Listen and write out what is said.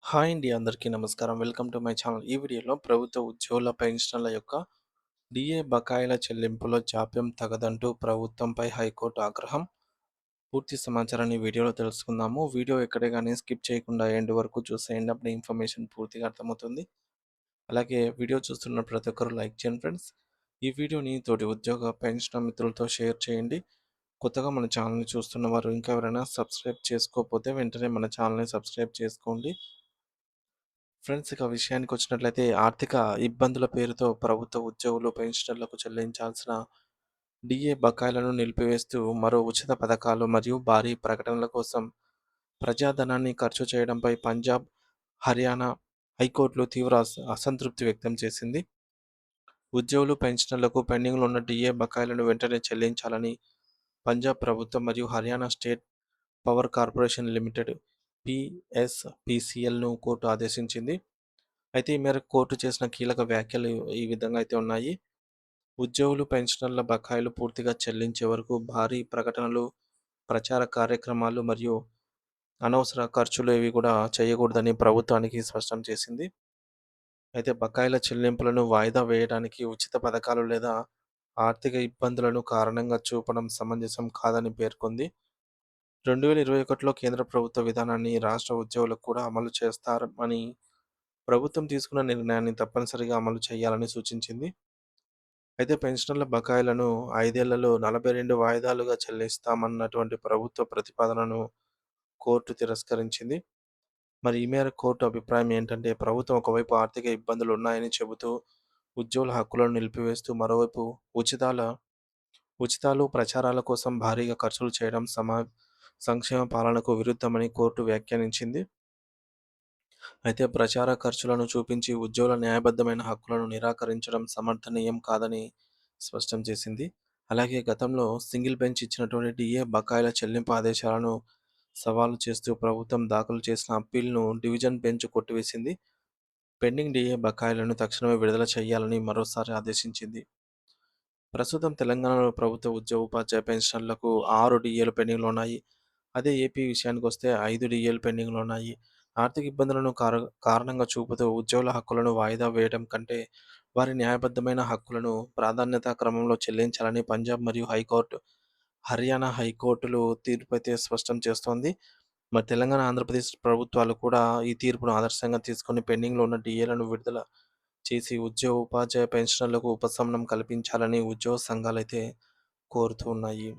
Hi అండి. అందరికీ నమస్కారం. Welcome to my channel. ఈ వీడియోలో ప్రభుత్వ ఉద్యోగుల పెన్షన్ల యొక్క డీఏ బకాయిల చెల్లింపులో జాప్యం తగదంటూ ప్రభుత్వంపై హైకోర్టు ఆగ్రహం. పూర్తి సమాచారాన్ని ఈ వీడియోలో తెలుసుకుందాము. వీడియో ఎక్కడే గానీ స్కిప్ చేయకుండా ఎండ్ వరకు చూసేయండి. అప్పుడు ఇన్ఫర్మేషన్ పూర్తిగా అర్థమవుతుంది. అలాగే వీడియో చూస్తున్న ప్రతి ఒక్కరు లైక్ చేయండి ఫ్రెండ్స్. ఈ వీడియోని తోటి ఉద్యోగ పెన్షన్ మిత్రులతో షేర్ చేయండి. కొత్తగా మన ఛానల్‌ని చూస్తున్న వారు ఇంకా ఎవరైనా సబ్స్క్రైబ్ చేసుకోకపోతే వెంటనే మన ఛానల్‌ని సబ్స్క్రైబ్ చేసుకోండి. ఫ్రెండ్స్, ఇక విషయానికొచ్చినట్లయితే ఆర్థిక ఇబ్బందుల పేరుతో ప్రభుత్వ ఉద్యోగులు, పెన్షనర్లకు చెల్లించాల్సిన డీఏ బకాయిలను నిలిపివేస్తూ మరో ఉచిత పథకాలు మరియు భారీ ప్రకటనల కోసం ప్రజాధనాన్ని ఖర్చు చేయడంపై పంజాబ్, హర్యానా హైకోర్టులు తీవ్ర అసంతృప్తి వ్యక్తం చేసింది. ఉద్యోగులు, పెన్షనర్లకు పెండింగ్లో ఉన్న డీఏ బకాయిలను వెంటనే చెల్లించాలని పంజాబ్ ప్రభుత్వం మరియు Haryana state power corporation limited (పిఎస్‌పిసిఎల్‌ను) కోర్టు ఆదేశించింది. అయితే ఈ మేరకు కోర్టు చేసిన కీలక వ్యాఖ్యలు ఈ విధంగా అయితే ఉన్నాయి. ఉద్యోగులు, పెన్షనర్ల బకాయిలు పూర్తిగా చెల్లించే వరకు భారీ ప్రకటనలు, ప్రచార కార్యక్రమాలు మరియు అనవసర ఖర్చులు ఏవి కూడా చేయకూడదని ప్రభుత్వానికి స్పష్టం చేసింది. అయితే బకాయిల చెల్లింపులను వాయిదా వేయడానికి ఉచిత పథకాలు లేదా ఆర్థిక ఇబ్బందులను కారణంగా చూపడం సమంజసం కాదని పేర్కొంది. 2021లో కేంద్ర ప్రభుత్వ విధానాన్ని రాష్ట్ర ఉద్యోగులకు కూడా అమలు చేస్తారని ప్రభుత్వం తీసుకున్న నిర్ణయాన్ని తప్పనిసరిగా అమలు చేయాలని సూచించింది. అయితే పెన్షనర్ల బకాయిలను 5 ఏళ్లలో 42 వాయిదాలుగా చెల్లిస్తామన్నటువంటి ప్రభుత్వ ప్రతిపాదనను కోర్టు తిరస్కరించింది. మరి ఈ మేరకు కోర్టు అభిప్రాయం ఏంటంటే, ప్రభుత్వం ఒకవైపు ఆర్థిక ఇబ్బందులు ఉన్నాయని చెబుతూ ఉద్యోగుల హక్కులను నిలిపివేస్తూ, మరోవైపు ఉచితాలు, ప్రచారాల కోసం భారీగా ఖర్చులు చేయడం సంక్షేమ పాలనకు విరుద్ధమని కోర్టు వ్యాఖ్యానించింది. అయితే ప్రచార ఖర్చులను చూపించి ఉద్యోగుల న్యాయబద్ధమైన హక్కులను నిరాకరించడం సమర్థనీయం కాదని స్పష్టం చేసింది. అలాగే గతంలో సింగిల్ బెంచ్ ఇచ్చినటువంటి డీఏ బకాయిల చెల్లింపు ఆదేశాలను సవాలు చేస్తూ ప్రభుత్వం దాఖలు చేసిన అప్పీల్‌ను డివిజన్ బెంచ్ కొట్టివేసింది. పెండింగ్ డీఏ బకాయిలను తక్షణమే విడుదల చేయాలని మరోసారి ఆదేశించింది. ప్రస్తుతం తెలంగాణలో ప్రభుత్వ ఉద్యోగ, ఉపాధ్యాయ పెన్షనర్లకు 6 డీఏలు పెండింగ్‌లో ఉన్నాయి. అదే ఏపీ విషయానికొస్తే 5 డీఏలు పెండింగ్‌లో ఉన్నాయి. ఆర్థిక ఇబ్బందులను కారణంగా చూపుతూ ఉద్యోగుల హక్కులను వాయిదా వేయడం కంటే వారి న్యాయబద్ధమైన హక్కులను ప్రాధాన్యతా క్రమంలో చెల్లించాలని పంజాబ్ మరియు హర్యానా హైకోర్టులు తీర్పైతే స్పష్టం చేస్తోంది. మరి తెలంగాణ, ఆంధ్రప్రదేశ్ ప్రభుత్వాలు కూడా ఈ తీర్పును ఆదర్శంగా తీసుకొని పెండింగ్‌లో ఉన్న డీఏలను విడుదల చేసి ఉద్యోగ, ఉపాధ్యాయ పెన్షనర్లకు ఉపశమనం కల్పించాలని ఉద్యోగ సంఘాలైతే కోరుతూ ఉన్నాయి.